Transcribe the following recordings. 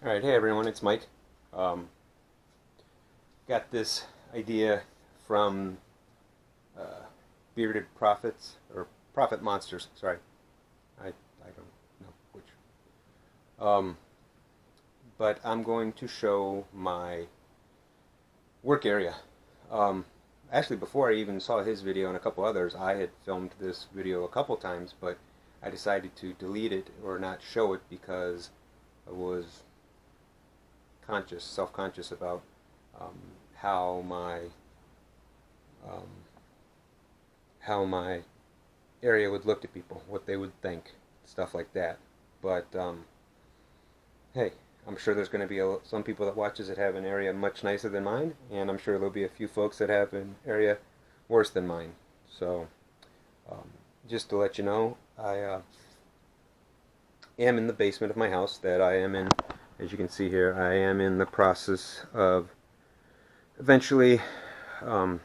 Alright, hey everyone, it's Mike. Um, got this idea from uh, Bearded Prophets, or Prophet Monsters, sorry. I don't know which. Um, but I'm going to show my work area. Um, Actually, before I even saw his video and a couple others, I had filmed this video a couple times, but I decided to delete it or not show it because I was self-conscious about um, how my um, how my area would look to people, what they would think, stuff like that. But hey, I'm sure there's going to be some people that watches that have an area much nicer than mine, and I'm sure there'll be a few folks that have an area worse than mine. So um, just to let you know, I am in the basement of my house that I am in. As you can see here, I am in the process of eventually um,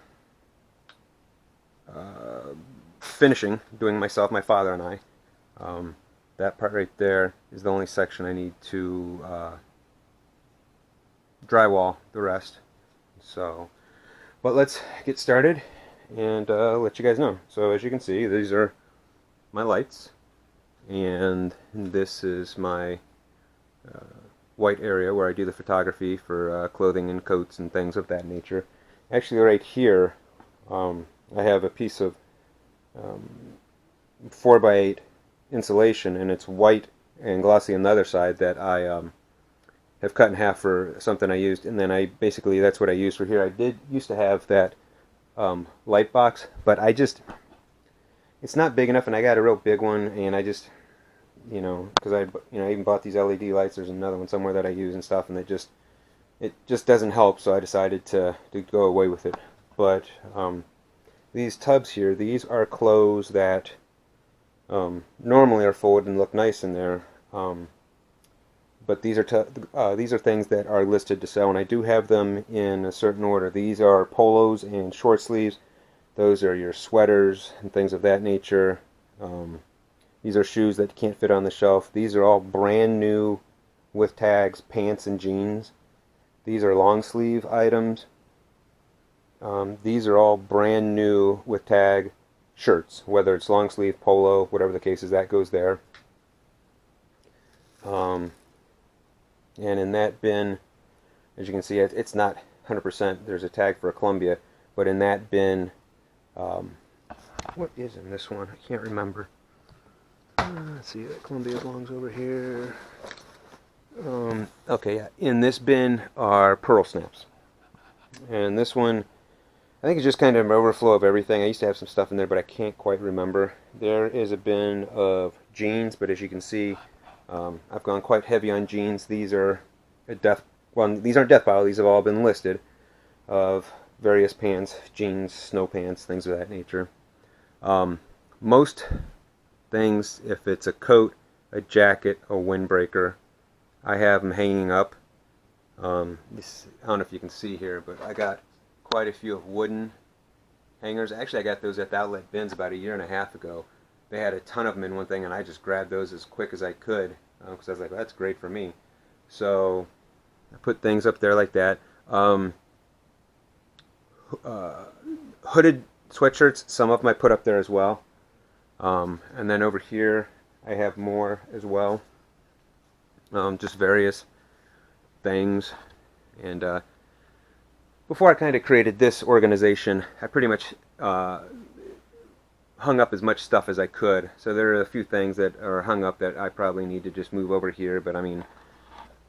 finishing doing myself, my father and I. Um, that part right there is the only section I need to drywall the rest. So, but let's get started and let you guys know. So as you can see, these are my lights, and this is my uh, white area where I do the photography for clothing and coats and things of that nature. Actually, right here, I have a piece of um, 4x8 insulation, and it's white and glossy on the other side that I have cut in half for something I used, and then that's what I used for here. I did used to have that light box, but it's not big enough, and I got a real big one, and I just, because I even bought these LED lights. There's another one somewhere that I use and stuff, and it just doesn't help, so I decided to go away with it. But these tubs here, these are clothes that normally are folded and look nice in there. But these are things that are listed to sell, and I do have them in a certain order. These are polos and short sleeves. Those are your sweaters and things of that nature. These are shoes that can't fit on the shelf. These are all brand new with tags, pants and jeans. These are long sleeve items. These are all brand new with tag shirts, whether it's long sleeve, polo, whatever the case is, that goes there. And in that bin, as you can see, it's not 100%. There's a tag for a Columbia, but in that bin, what is in this one? I can't remember. Let's see, that Columbia belongs over here. Okay, yeah. In this bin are pearl snaps, and this one, I think it's just kind of an overflow of everything. I used to have some stuff in there, but I can't quite remember. There is a bin of jeans, but as you can see, I've gone quite heavy on jeans. These are these aren't death pile. These have all been listed of various pants, jeans, snow pants, things of that nature. Most things, if it's a coat, a jacket, a windbreaker, I have them hanging up. I don't know if you can see here, but I got quite a few of wooden hangers. Actually, I got those at the outlet bins about a year and a half ago. They had a ton of them in one thing, and I just grabbed those as quick as I could because I was like, well, that's great for me. So I put things up there like that. Hooded sweatshirts, some of them I put up there as well. And then over here I have more as well. Just various things. And before I kind of created this organization, I pretty much hung up as much stuff as I could. So there are a few things that are hung up that I probably need to just move over here. But I mean,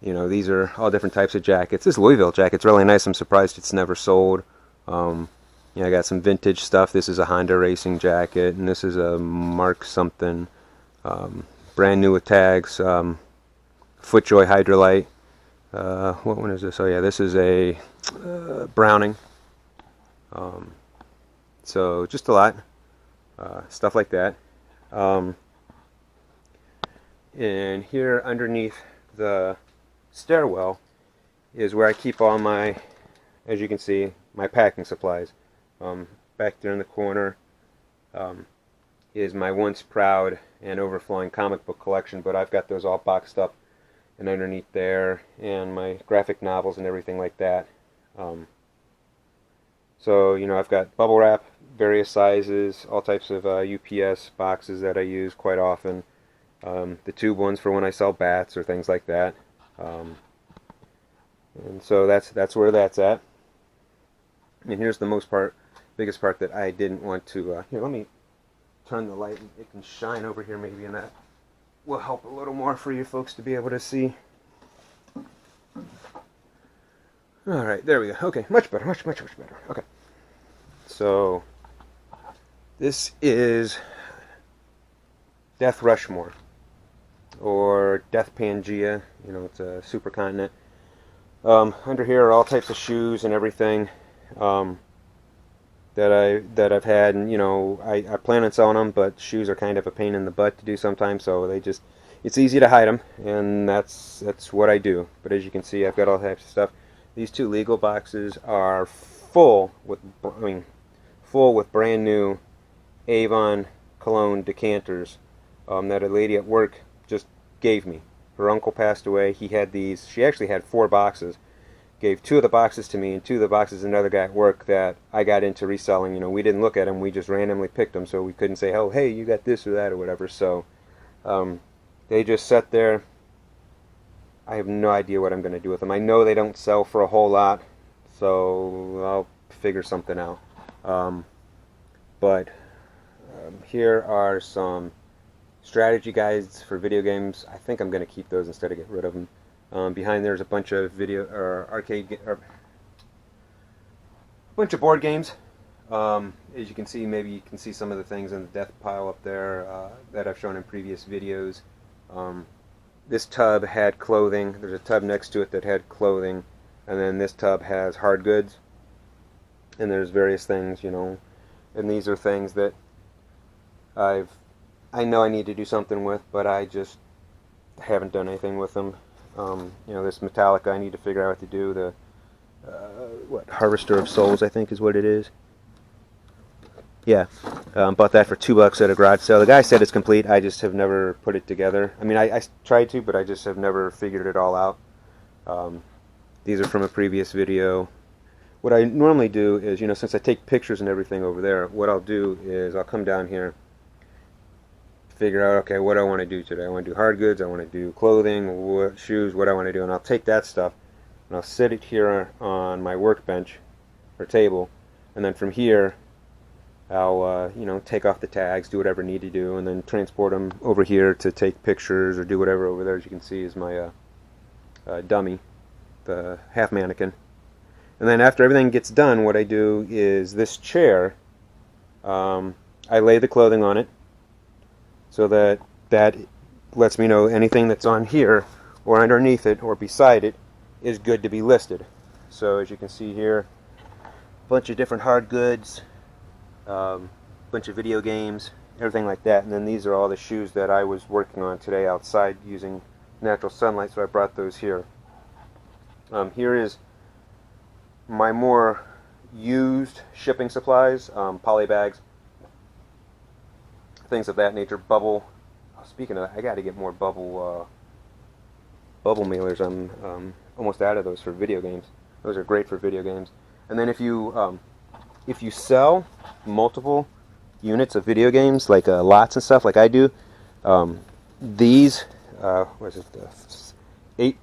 these are all different types of jackets. This Louisville jacket's really nice. I'm surprised it's never sold. I got some vintage stuff. This is a Honda racing jacket, and this is a Mark something, brand new with tags. FootJoy Hydrolite. What one is this? Oh yeah, this is a Browning. So just a lot. Stuff like that. And here underneath the stairwell is where I keep all my, as you can see, my packing supplies. Back there in the corner is my once proud and overflowing comic book collection, but I've got those all boxed up and underneath there, and my graphic novels and everything like that. So, you know, I've got bubble wrap, various sizes, all types of UPS boxes that I use quite often. The tube ones for when I sell bats or things like that. Um, and so that's where that's at. And here's the biggest part that I didn't want to. Here, let me turn the light, and it can shine over here maybe, and that will help a little more for you folks to be able to see. All right, there we go. Okay, much better, much better. Okay, so this is Death Rushmore, or Death Pangea. You know, it's a supercontinent. Under here are all types of shoes and everything that I've had, and you know, I plan on selling them, but shoes are kind of a pain in the butt to do sometimes, so it's easy to hide them, and that's what I do. But as you can see, I've got all types of stuff. These two legal boxes are full with brand new Avon cologne decanters that a lady at work just gave me. Her uncle passed away. He had these. She actually had 4 boxes. Gave 2 of the boxes to me, and 2 of the boxes to another guy at work that I got into reselling. You know, we didn't look at them. We just randomly picked them, so we couldn't say, oh, hey, you got this or that or whatever. So they just sat there. I have no idea what I'm going to do with them. I know they don't sell for a whole lot, so I'll figure something out. But here are some strategy guides for video games. I think I'm going to keep those instead of get rid of them. Behind there's a bunch of bunch of board games. As you can see, maybe you can see some of the things in the death pile up there that I've shown in previous videos. This tub had clothing. There's a tub next to it that had clothing, and then this tub has hard goods. And there's various things, you know, and these are things that I know I need to do something with, but I just haven't done anything with them. You know, this Metallica, I need to figure out what to do. The Harvester of Souls, I think is what it is. Yeah, bought that for $2 at a garage sale. The guy said it's complete. I just have never put it together. I mean, I tried to, but I just have never figured it all out. These are from a previous video. What I normally do is, you know, since I take pictures and everything over there, what I'll do is I'll come down here, figure out, okay, what I want to do today. I want to do hard goods, I want to do clothing, shoes, what I want to do, and I'll take that stuff and I'll sit it here on my workbench or table, and then from here I'll you know, take off the tags, do whatever I need to do, and then transport them over here to take pictures or do whatever. Over there, as you can see, is my dummy, the half mannequin. And then after everything gets done, what I do is this chair, I lay the clothing on it so that lets me know anything that's on here or underneath it or beside it is good to be listed. So as you can see here, a bunch of different hard goods, bunch of video games, everything like that. And then these are all the shoes that I was working on today outside using natural sunlight, so I brought those here. Here is my more used shipping supplies, poly bags, things of that nature. Bubble. Speaking of that, I got to get more bubble mailers. I'm almost out of those for video games. Those are great for video games. And then if you sell multiple units of video games, like lots and stuff, like I do, these what is it?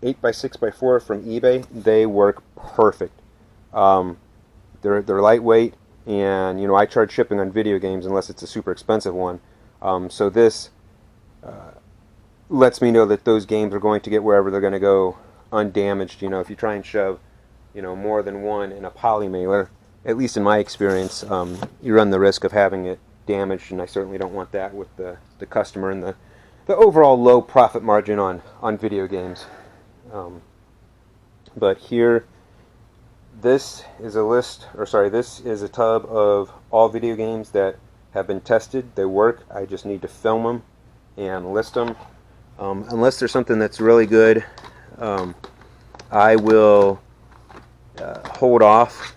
8x6x4 from eBay. They work perfect. They're lightweight, and you know, I charge shipping on video games unless it's a super expensive one. So this lets me know that those games are going to get wherever they're going to go undamaged. You know, if you try and shove, you know, more than one in a poly mailer, at least in my experience, you run the risk of having it damaged, and I certainly don't want that with the customer and the overall low profit margin on video games. But here, this is a tub of all video games that have been tested. They work. I just need to film them and list them. Unless there's something that's really good, I will hold off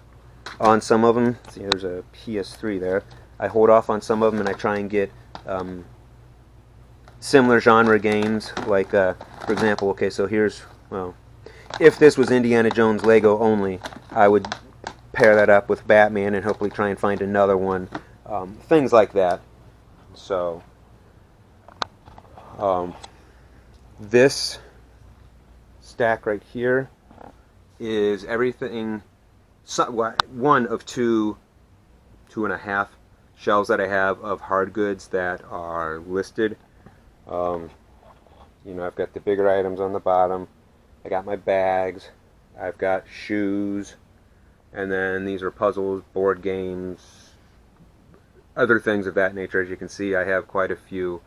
on some of them. See, there's a PS3 there. I hold off on some of them, and I try and get similar genre games, like for example, okay, so here's, well, if this was Indiana Jones Lego only, I would pair that up with Batman and hopefully try and find another one, things like that. So this stack right here is everything, one of two and a half shelves that I have of hard goods that are listed. You know, I've got the bigger items on the bottom. I got my bags. I've got shoes. And then these are puzzles, board games, other things of that nature. As you can see, I have quite a few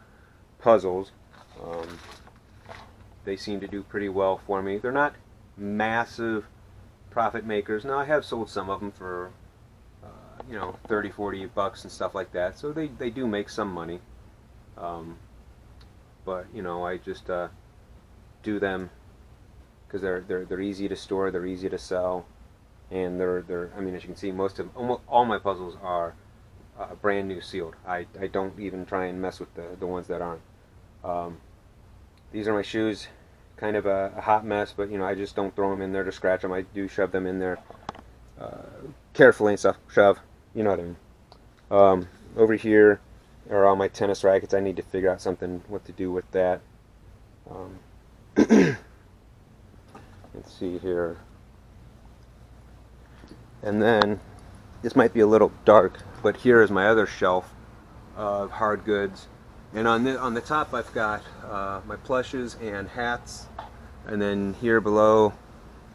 puzzles. They seem to do pretty well for me. They're not massive profit makers. Now, I have sold some of them for you know, 30, 40 bucks and stuff like that. So they do make some money. But you know, I just do them because they're easy to store, they're easy to sell, and they're I mean, as you can see, almost all my puzzles are brand new sealed. I don't even try and mess with the ones that aren't. These are my shoes, kind of a hot mess, but you know, I just don't throw them in there to scratch them. I do shove them in there carefully and stuff. Shove, you know what I mean. Over here are all my tennis rackets. I need to figure out what to do with that. Let's see here. And then, this might be a little dark, but here is my other shelf of hard goods. And on the top I've got my plushes and hats. And then here below,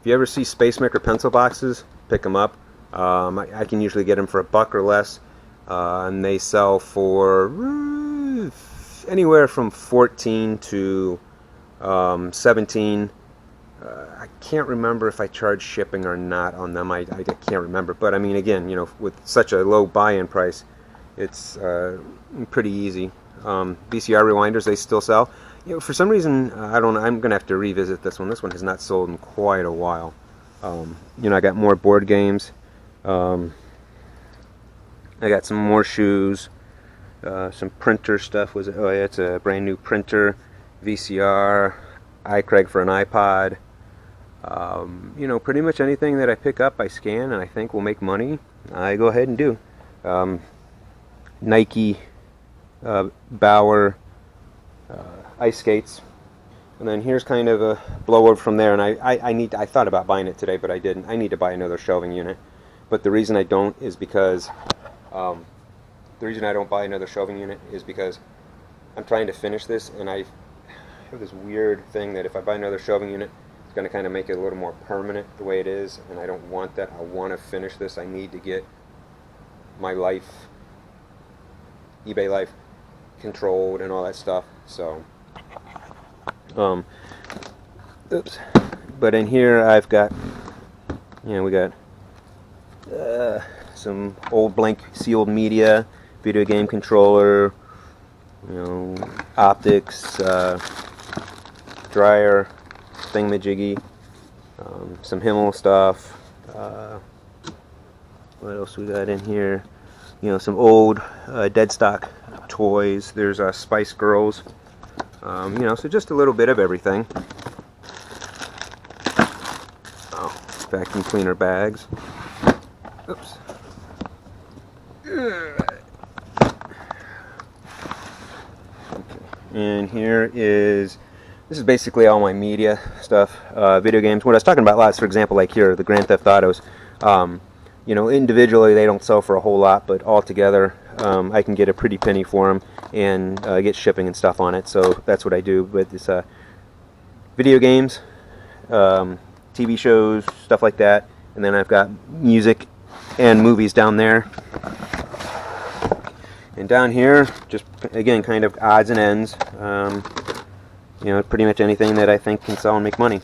if you ever see Space Maker pencil boxes, pick them up. I can usually get them for $1 or less. And they sell for anywhere from 14 to 17. I can't remember if I charge shipping or not on them. I can't remember. But I mean, again, you know, with such a low buy-in price, it's pretty easy. VCR rewinders, they still sell. You know, for some reason, I don't know. I'm gonna have to revisit this one. This one has not sold in quite a while. You know, I got more board games. I got some more shoes, some printer stuff. Oh yeah, it's a brand new printer, VCR, iCraig for an iPod. You know, pretty much anything that I pick up, I scan, and I think will make money, I go ahead and do. Nike, Bauer, ice skates, and then here's kind of a blowover from there. And I thought about buying it today, but I didn't. I need to buy another shelving unit, but the reason I don't is because the reason I don't buy another shelving unit is because I'm trying to finish this, and I have this weird thing that if I buy another shelving unit, it's going to kind of make it a little more permanent the way it is, and I don't want that. I want to finish this. I need to get my life, eBay life, controlled and all that stuff. So, oops. But in here I've got, you know, we got some old blank sealed media, video game controller, you know, optics, dryer, thingamajiggy, some Himmel stuff. What else we got in here? You know, some old dead stock toys. There's Spice Girls. You know, so just a little bit of everything. Oh, vacuum cleaner bags. Oops. Okay. And here is, this is basically all my media stuff, video games. What I was talking about last, for example, like here, the Grand Theft Autos. You know, individually they don't sell for a whole lot, but all together I can get a pretty penny for them and get shipping and stuff on it. So that's what I do. But it's video games, TV shows, stuff like that. And then I've got music and movies down there. And down here, just again, kind of odds and ends. You know, pretty much anything that I think can sell and make money.